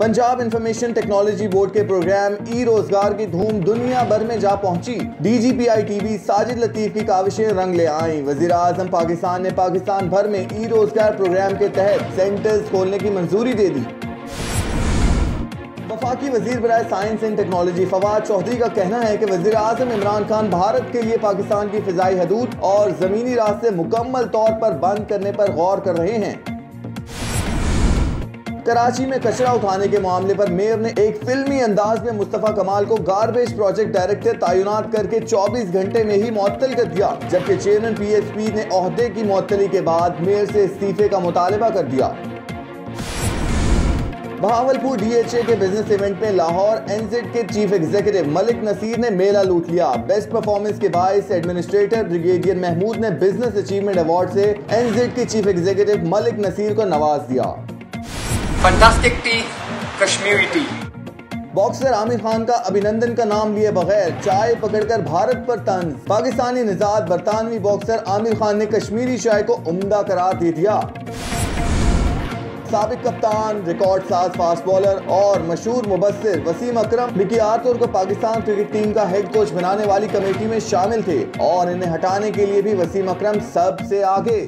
Punjab information technology board के programme ई रोजगार की धूम दुनिया भर में जा पहुंची। DGPI-TV साजिद लतीफ की काविशें रंग ले आईं। वजीर आजम पाकिस्तान ने पाकिस्तान भर में ई रोजगार प्रोग्राम के तहत सेंटर्स खोलने की मंजूरी दे दी। वफाकी वजीर बराए science and technology Fawad Chaudhry का कहना है कि वजीर आजम इमरान खान भारत के लिए पाकिस्तान की फिजाई हदूद और जमीनी रास्ते मुकम्मल तौर पर बंद करने पर गौर कर रहे हैं। कराची में कचरा उठाने के मामले पर मेयर ने एक फिल्मी अंदाज में मुस्तफा कमाल को गार्बेज प्रोजेक्ट डायरेक्टर तैनात करके 24 घंटे में ही मुअत्तल कर दिया, जबकि चेयरमैन PSP ने ओहदे की मुअत्तली के बाद मेयर से इस्तीफे का मुतालबा कर दिया। बहावलपुर DHA के बिजनेस इवेंट में लाहौर NZ के चीफ एग्जीक्यूटिव मलिक नसीर ने मेला लूट लिया। बेस्ट परफॉर्मेंस के बायस एडमिनिस्ट्रेटर ब्रिगेडियर महमूद ने बिजनेस अचीवमेंट अवार्ड से NZ के चीफ एग्जीक्यूटिव मलिक नसीर को नवाज दिया। Fantastic T, Kashmiri T. Boxer Aamir Khan का अभिनंदन का नाम लिए बगैर चाय पकड़कर भारत पर तंज। पाकिस्तानी निजात बरतानवी बॉक्सर आमिर खान ने कश्मीरी चाय को उम्दा करार दे दिया। साबिक कप्तान, रिकॉर्ड साज फास्ट बॉलर और मशहूर मुबस्सिर वसीम अकरम मिकी आर्थर को पाकिस्तान क्रिकेट टीम का हेड कोच बनाने वाली कमेटी में शामिल थे और इन्हें हटाने के लिए भी वसीम अकरम सबसे आगे।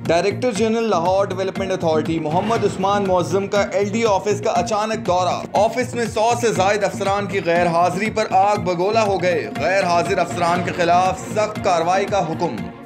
Director general Lahore development authority Mohammad Usman Muazzam का LD ऑफिस का अचानक दौरा। ऑफिस में 100 से ज्यादा अफसरान की गैर हाजिरी पर आग बगोला हो गए। गैर हाजिर अफसरान के खिलाफ सख्त कार्रवाई का हुक्म।